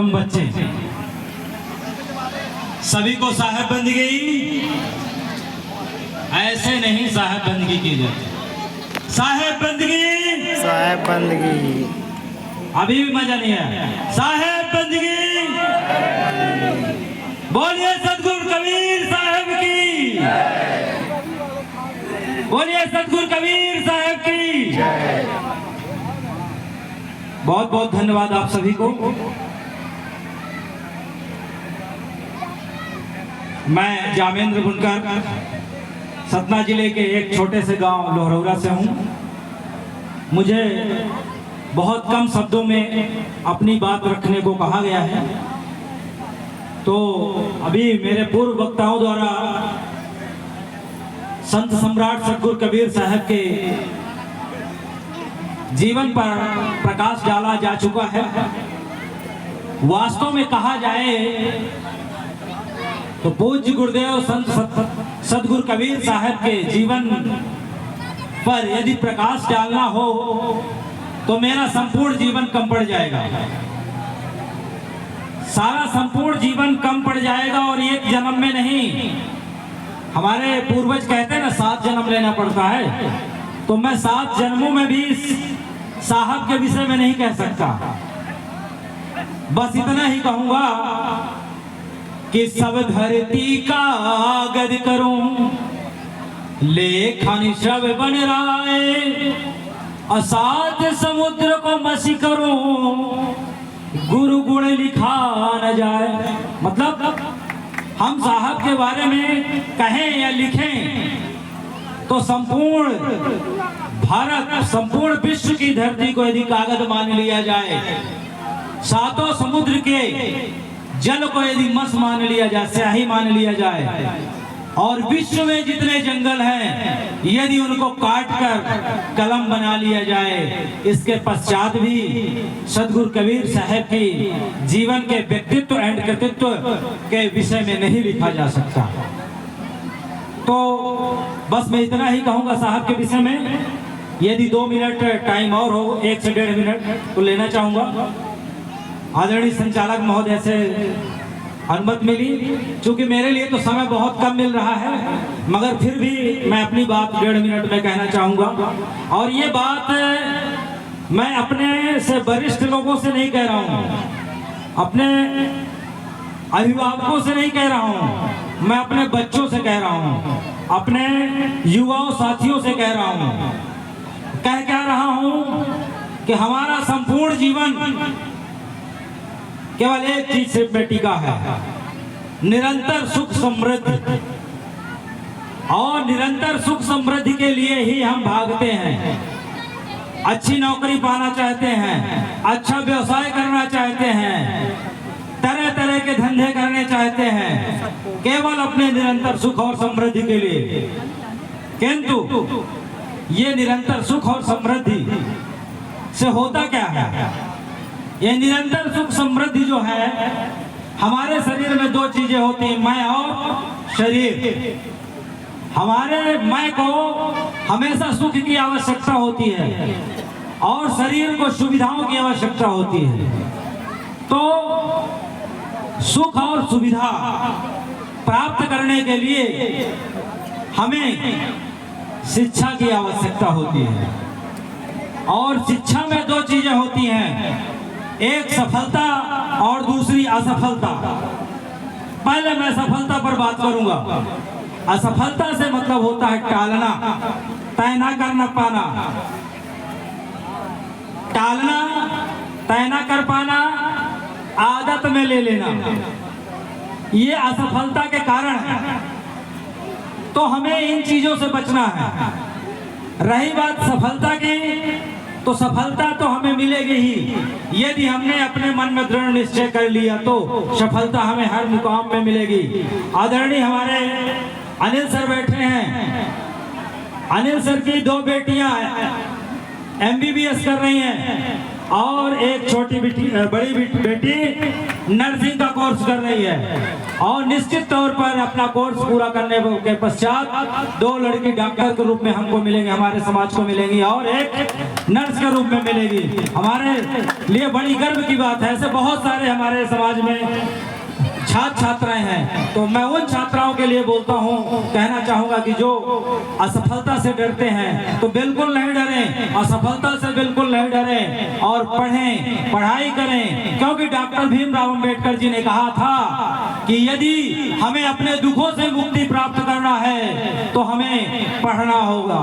एवं बच्चे सभी को साहेब बंदगी ऐसे नहीं साहेब बंदगी की जाती। साहेब बंदगी, साहेब बंदगी, अभी भी मजा नहीं है। साहेब बंदगी, बोलिए सतगुरु कबीर साहब की, बोलिए सतगुरु कबीर साहब की। बहुत बहुत धन्यवाद आप सभी को। मैं जामेंद्र बुनकर सतना जिले के एक छोटे से गांव लोहरौरा से हूं। मुझे बहुत कम शब्दों में अपनी बात रखने को कहा गया है, तो अभी मेरे पूर्व वक्ताओं द्वारा संत सम्राट सतगुरु कबीर साहब के जीवन पर प्रकाश डाला जा चुका है। वास्तव में कहा जाए तो पूज्य गुरुदेव संत सतगुरु कबीर साहब के जीवन पर यदि प्रकाश डालना हो तो मेरा संपूर्ण जीवन कम पड़ जाएगा, सारा संपूर्ण जीवन कम पड़ जाएगा। और एक जन्म में नहीं, हमारे पूर्वज कहते हैं ना 7 जन्म लेना पड़ता है, तो मैं 7 जन्मों में भी साहब के विषय में नहीं कह सकता। बस इतना ही कहूंगा कि सब धरती का गद करूं, लेखन शब बन राय, असात समुद्र को मसी करूं, गुरु गुण लिखा न जाए। मतलब हम साहब के बारे में कहें या लिखें तो संपूर्ण भारत, संपूर्ण विश्व की धरती को यदि कागज मान लिया जाए, 7 समुद्र के जल को यदि मस मान लिया जाए, स्याही मान लिया जाए, और विश्व में जितने जंगल हैं यदि उनको काट कर कलम बना लिया जाए, इसके पश्चात भी सतगुरु कबीर साहब की जीवन के व्यक्तित्व एंड कृतित्व के विषय में नहीं लिखा जा सकता। तो बस मैं इतना ही कहूंगा साहब के विषय में। यदि 2 मिनट टाइम और हो, 1 से 1.5 मिनट तो लेना चाहूंगा। आदरणीय संचालक महोदय से अनुमति मिली, चूंकि मेरे लिए तो समय बहुत कम मिल रहा है, मगर फिर भी मैं अपनी बात 1.5 मिनट में कहना चाहूंगा। और ये बात मैं अपने से वरिष्ठ लोगों से नहीं कह रहा हूँ, अपने अभिभावकों से नहीं कह रहा हूँ, मैं अपने बच्चों से कह रहा हूँ, अपने युवाओं साथियों से कह रहा हूँ। कह रहा हूँ कि हमारा संपूर्ण जीवन केवल एक चीज से में टिका है, निरंतर सुख समृद्धि। और निरंतर सुख समृद्धि के लिए ही हम भागते हैं। अच्छी नौकरी पाना चाहते हैं, अच्छा व्यवसाय करना चाहते हैं, तरह तरह के धंधे करने चाहते हैं, केवल अपने निरंतर सुख और समृद्धि के लिए। किंतु ये निरंतर सुख और समृद्धि से होता क्या है? ये निरंतर सुख समृद्धि जो है, हमारे शरीर में 2 चीजें होती हैं, मैं और शरीर। हमारे मैं को हमेशा सुख की आवश्यकता होती है और शरीर को सुविधाओं की आवश्यकता होती है। तो सुख और सुविधा प्राप्त करने के लिए हमें शिक्षा की आवश्यकता होती है। और शिक्षा में 2 चीजें होती हैं, एक सफलता और दूसरी असफलता। पहले मैं सफलता पर बात करूंगा। असफलता से मतलब होता है टालना, तय ना करना पाना। टालना, तय ना कर पाना, आदत में ले लेना, ये असफलता के कारण है। तो हमें इन चीजों से बचना है। रही बात सफलता की, तो सफलता तो हमें मिलेगी ही यदि हमने अपने मन में दृढ़ निश्चय कर लिया, तो सफलता हमें हर मुकाम में मिलेगी। आदरणीय हमारे अनिल सर बैठे हैं। अनिल सर की 2 बेटियां MBBS कर रही हैं और एक छोटी बेटी, बड़ी बेटी नर्सिंग का कोर्स कर रही है और निश्चित तौर पर अपना कोर्स पूरा करने के पश्चात 2 लड़की डॉक्टर के रूप में हमको मिलेंगे, हमारे समाज को मिलेंगी और एक नर्स के रूप में मिलेगी। हमारे लिए बड़ी गर्व की बात है। ऐसे बहुत सारे हमारे समाज में छात्र छात्राएं हैं, तो मैं उन छात्राओं के लिए बोलता हूं, कहना चाहूंगा कि जो असफलता से डरते हैं तो बिल्कुल नहीं डरें, असफलता से बिल्कुल नहीं डरें और पढ़ें, पढ़ाई करें, क्योंकि डॉक्टर भीमराव अंबेडकर जी ने कहा था कि यदि हमें अपने दुखों से मुक्ति प्राप्त करना है तो हमें पढ़ना होगा,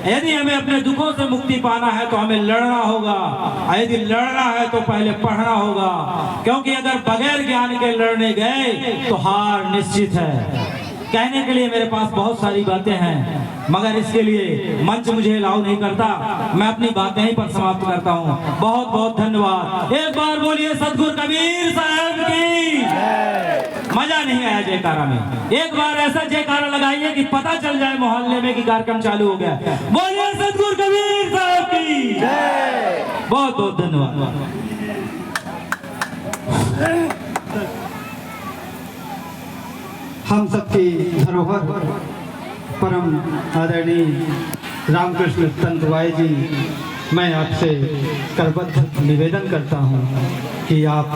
यदि हमें अपने दुखों से मुक्ति पाना है तो हमें लड़ना होगा, यदि लड़ना है तो पहले पढ़ना होगा, क्योंकि अगर बगैर ज्ञान के लड़ने गए तो हार निश्चित है। कहने के लिए मेरे पास बहुत सारी बातें हैं, मगर इसके लिए मंच मुझे अलाउ नहीं करता। मैं अपनी बातें यहीं पर समाप्त करता हूं। बहुत बहुत धन्यवाद। एक बार बोलिए सतगुरु कबीर साहब की। मजा नहीं आया जयकारा में, एक बार ऐसा जयकारा लगाइए कि पता चल जाए मोहल्ले में कि कार्यक्रम चालू हो गया। बोलिए सतगुरु कबीर साहब की। बहुत बहुत धन्यवाद। हम सबकी धरोहर परम आदरणीय रामकृष्ण तंतुवाई जी, मैं आपसे करबद्ध निवेदन करता हूं कि आप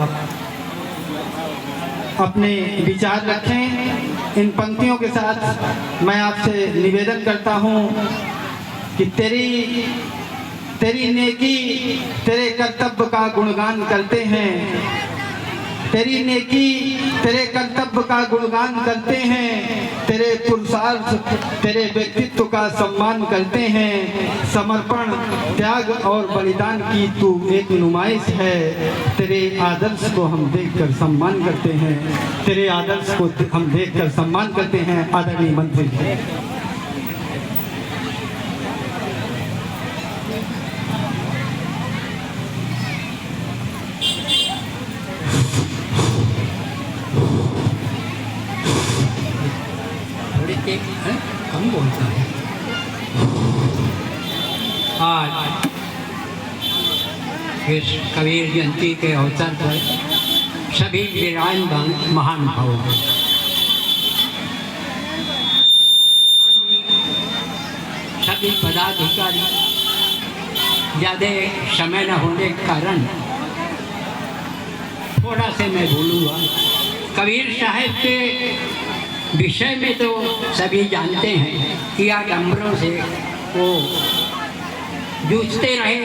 अपने विचार रखें। इन पंक्तियों के साथ मैं आपसे निवेदन करता हूं कि तेरी नेकी तेरे कर्तव्य का गुणगान करते हैं, तेरी नेकी तेरे कर्तव्य का गुणगान करते हैं, तेरे पुरुषार्थ तेरे व्यक्तित्व का सम्मान करते हैं। समर्पण, त्याग और बलिदान की तू एक नुमाइश है। तेरे आदर्श को हम देखकर सम्मान करते हैं, तेरे आदर्श को हम देखकर सम्मान करते हैं। आदरणीय मंत्री जी, कम बोलता है। आज इस कबीर जयंती के अवसर पर सभी विराजमान महानुभावों, सभी पदाधिकारी, ज़्यादा समय न होने के कारण थोड़ा से मैं बोलूँगा। कबीर साहब के विषय में तो सभी जानते हैं कि आडंबरों से वो जूझते रहे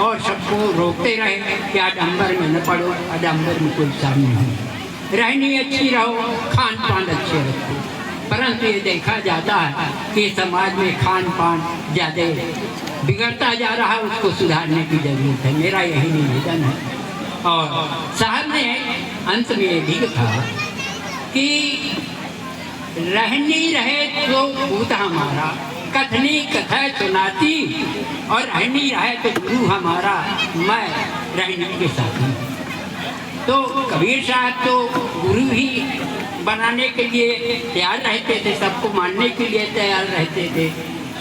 और सबको रोकते रहे कि आडंबर में न पड़ो, आडंबर में कोई सार नहीं, रहनी अच्छी रहो, खान पान अच्छे रखो। परंतु ये देखा जाता है कि समाज में खान पान ज़्यादा बिगड़ता जा रहा है, उसको सुधारने की जरूरत है। मेरा यही निवेदन है। और साहब ने अंत में ये भी कहा कि रहनी रहे तो भूत हमारा, कथनी कथा सुनाती, और रहनी रहे तो गुरु हमारा, मैं रहनी के साथी। तो कबीर साहब तो गुरु ही बनाने के लिए तैयार रहते थे, सबको मानने के लिए तैयार रहते थे।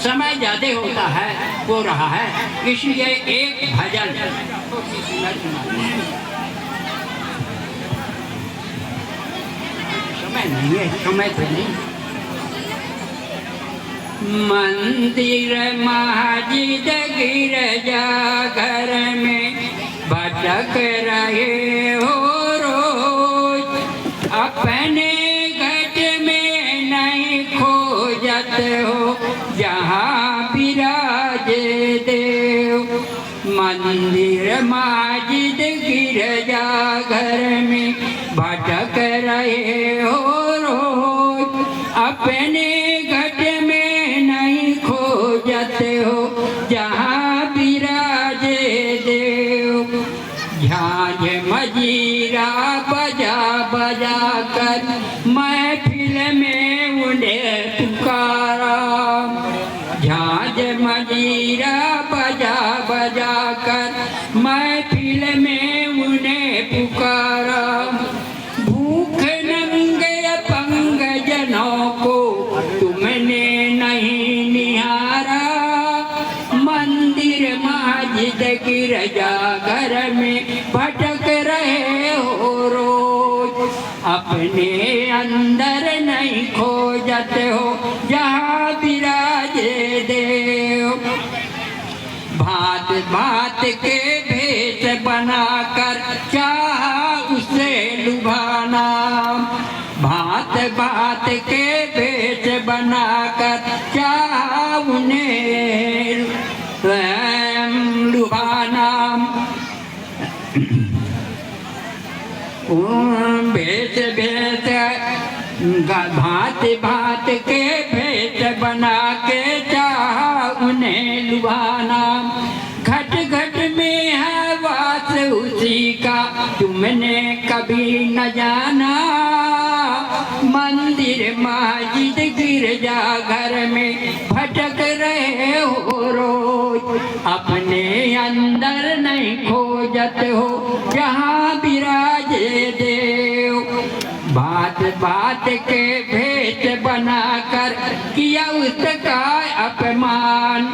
समय ज़्यादा होता है वो रहा है, इसलिए एक भजन समय नहीं है, समय तो नहीं। मंदिर मस्जिद गिरजा घर में भटक रहे हो रोज, अपने घट में नहीं खोजत हो जहाँ विराजे देव। मंदिर मस्जिद गिरजा घर में भटक रहे हो रोज, अपने घट में नहीं खोजत हो जहाँ विराजे देव। झांझ मजीरा बजा बजा कर महफिल में उन्हें पुकारा, झांझ मजीरा बजा बजा कर महफिल में उन्हें पुकारा। भूख नंगे अपंग जनों को तुमने नहीं निहारा, मंदिर मस्जिद गिरजा घर में भटक रहे हो अपने अंदर नहीं खोजत हो जहाँ विराजे देव। भांत भांत के भेष बनाकर चाह उसे लुभाना, भांत भांत के भेष बनाकर चाह उन्हें लुभाना। भेष भेष भांत भांत के भेष बना के चाह उन्हें लुभाना। घट घट में है वास उसी का तुमने कभी न जाना। मंदिर मस्जिद गिरजा घर में भटक रहे हो रोज, अपने अंदर नहीं खोजत हो जहाँ विराजे देव। बात बात के भेष बनाकर किया उसका अपमान,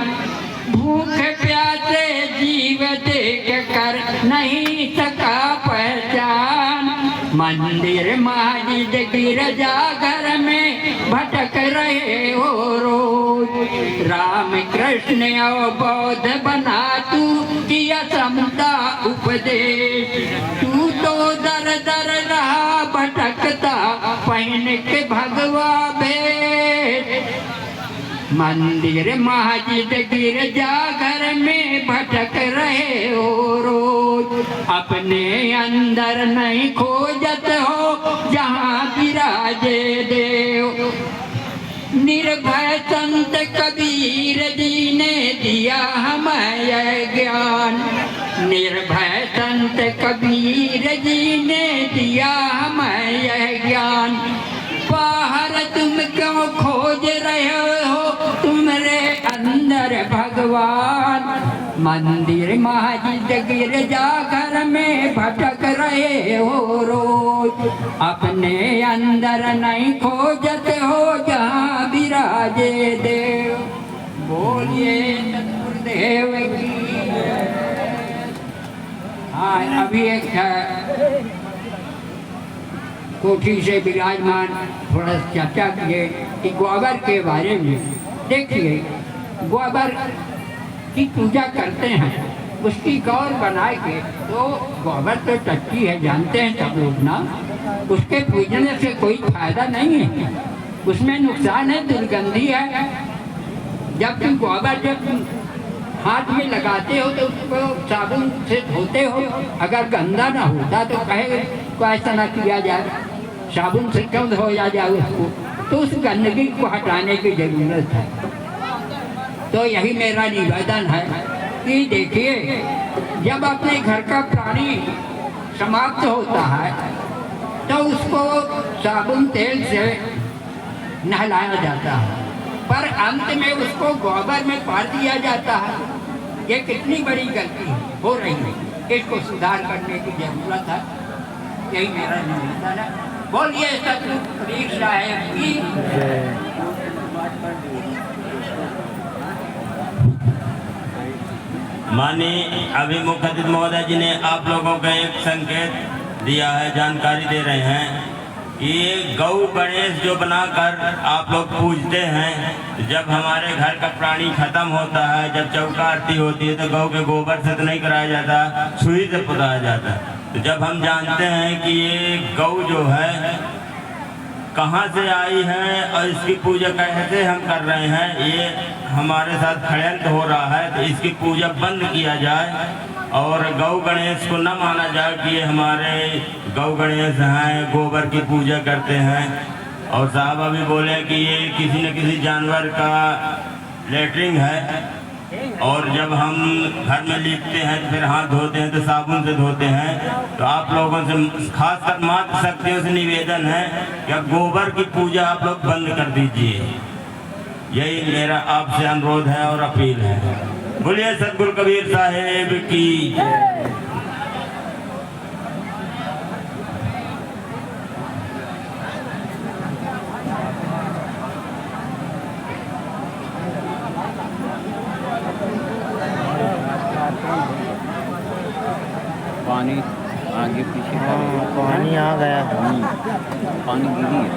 भूख प्यासे जीव देख कर नहीं सका पहचान। मंदिर मस्जिद गिरजा घर में भटक रहे हो रोज, राम कृष्ण और बौद्ध बना तू किया समता उपदेश। तू तो दर दर रहा भटकता पहन के भगवा भेष। मंदिर मस्जिद गिरजा घर में भटक रहे हो रोज, अपने अंदर नहीं खोजत हो जहाँ विराजे देव। निर्भय संत कबीर जी ने दिया हमें यह ज्ञान, निर्भय संत कबीर जी ने दिया हमें यह ज्ञान। बाहर तुम क्यों खोज रहे हो तुम्हारे अंदर भगवान। मंदिर मस्जिद गिरजा घर में भटक रहे हो रोज, अपने अंदर नहीं खोजत हो जहाँ विराजे देव। बोलिए सतगुरुदेव की। हाँ, अभी एक कोठी से विराजमान थोड़ा चर्चा किए कि गोबर के बारे में। देखिए, गोबर की पूजा करते हैं, उसकी गौर बना के, तो गोबर तो टट्टी है, जानते हैं सब लोग ना। उसके पूजने से कोई फायदा नहीं है, उसमें नुकसान है, दुर्गंधी है। जब तुम गोबर जब हाथ में लगाते हो तो उसको साबुन से धोते हो, अगर गंदा ना होता तो कहे को ऐसा ना किया जाए, साबुन से क्यों धोया जाए उसको, तो उस गंदगी को हटाने की जरूरत है। तो यही मेरा निवेदन है कि देखिए, जब अपने घर का प्राणी समाप्त होता है तो उसको साबुन तेल से नहलाया जाता है, पर अंत में उसको गोबर में पार दिया जाता है। ये कितनी बड़ी गलती हो रही है, इसको सुधार करने की जरूरत है। यही मेरा निवेदन है। बोलिए सतगुरु साहेब की। माननीय अभी मुख्य अतिथि महोदय जी ने आप लोगों को एक संकेत दिया है, जानकारी दे रहे हैं कि ये गौ गणेश जो बनाकर आप लोग पूजते हैं, जब हमारे घर का प्राणी खत्म होता है, जब चौका आरती होती है तो गौ के गोबर से तो नहीं कराया जाता, सुई से पुताया जाता है। तो जब हम जानते हैं कि ये गौ जो है कहाँ से आई है और इसकी पूजा कैसे हम कर रहे हैं, ये हमारे साथ षड्यंत्र हो रहा है, तो इसकी पूजा बंद किया जाए और गौ गणेश को न माना जाए कि ये हमारे गौ गणेश हैं, गोबर की पूजा करते हैं। और साहब अभी बोले कि ये किसी न किसी जानवर का लेटरिन है, और जब हम घर में लीपते हैं तो फिर हाथ धोते हैं तो साबुन से धोते हैं। तो आप लोगों से खासकर मात्र शक्तियों से निवेदन है कि अब गोबर की पूजा आप लोग बंद कर दीजिए। यही मेरा आपसे अनुरोध है और अपील है। बोलिए सतगुरु कबीर साहेब की। पानी आगे पीछे पानी आ गया, पानी गिरी है।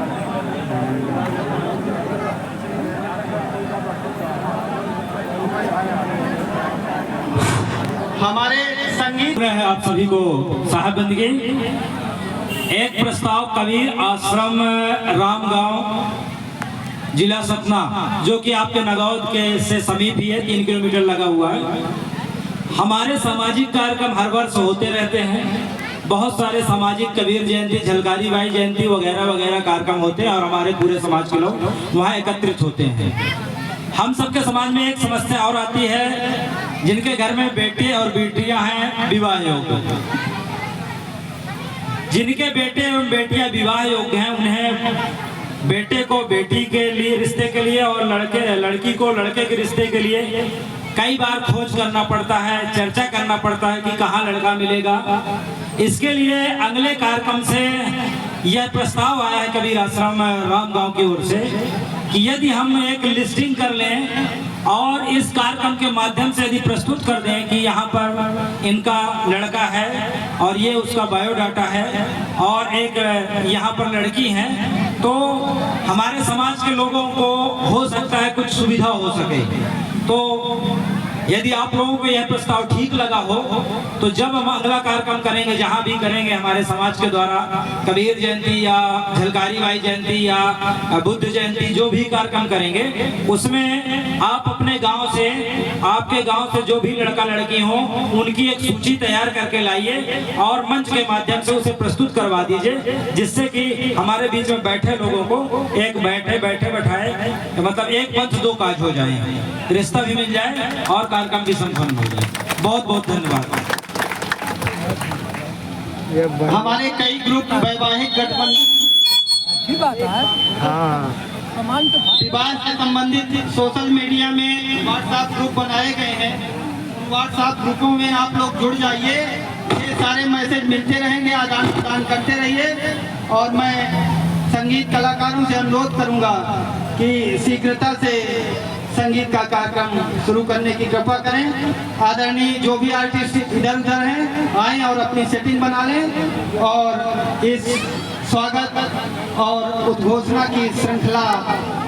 हमारे संगीत है आप सभी को साहबबंदगी। एक प्रस्ताव कबीर आश्रम रामगांव जिला सतना, जो कि आपके नगौद के से समीप ही है, 3 किलोमीटर लगा हुआ है। हमारे सामाजिक कार्यक्रम हर वर्ष होते रहते हैं। बहुत सारे सामाजिक कबीर जयंती, झलकारी बाई जयंती वगैरह वगैरह कार्यक्रम होते हैं और हमारे पूरे समाज के लोग वहाँ एकत्रित होते हैं। हम सबके समाज में एक समस्या और आती है, जिनके घर में बेटे और बेटियां हैं विवाह योग्य, जिनके बेटे एवं बेटियां विवाह योग्य हैं, उन्हें बेटे को बेटी के लिए रिश्ते के लिए और लड़की को लड़के के रिश्ते के लिए कई बार खोज करना पड़ता है, चर्चा करना पड़ता है कि कहाँ लड़का मिलेगा। इसके लिए अगले कार्यक्रम से यह प्रस्ताव आया है कबीर आश्रम रामगांव की ओर से कि यदि हम एक लिस्टिंग कर लें और इस कार्यक्रम के माध्यम से यदि प्रस्तुत कर दें कि यहाँ पर इनका लड़का है और ये उसका बायोडाटा है और एक यहाँ पर लड़की है, तो हमारे समाज के लोगों को हो सकता है कुछ सुविधा हो सके। तो यदि आप लोगों को यह प्रस्ताव ठीक लगा हो तो जब हम अगला कार्यक्रम करेंगे, जहाँ भी करेंगे हमारे समाज के द्वारा कबीर जयंती या झलकारी बाई जयंती या बुद्ध जयंती, जो भी कार्यक्रम करेंगे उसमें आप अपने गांव से, आपके गांव से जो भी लड़का लड़की हो उनकी एक सूची तैयार करके लाइए और मंच के माध्यम से उसे प्रस्तुत करवा दीजिए, जिससे कि हमारे बीच में बैठे लोगों को एक बैठे बैठाए मतलब एक पंथ दो काज हो जाए, रिश्ता भी मिल जाए और कार्यक्रम भी संपन्न हो जाए। बहुत बहुत धन्यवाद। हमारे कई ग्रुप वैवाहिक गठबंधन विवाह से संबंधित सोशल मीडिया में व्हाट्सएप ग्रुप बनाए गए हैं। व्हाट्सएप ग्रुपों में आप लोग जुड़ जाइए, ये सारे मैसेज मिलते रहेंगे, आदान प्रदान करते रहिए। और मैं संगीत कलाकारों से अनुरोध करूंगा कि शीघ्रता से संगीत का कार्यक्रम शुरू करने की कृपा करें। आदरणीय जो भी आर्टिस्ट इधर उधर हैं आएं और अपनी सेटिंग बना लें और इस स्वागत और उद्घोषणा की श्रृंखला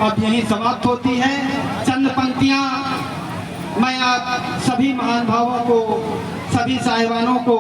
अब यहीं समाप्त होती है। चंद पंक्तियां मैं आप सभी महानुभावों को, सभी साहिबानों को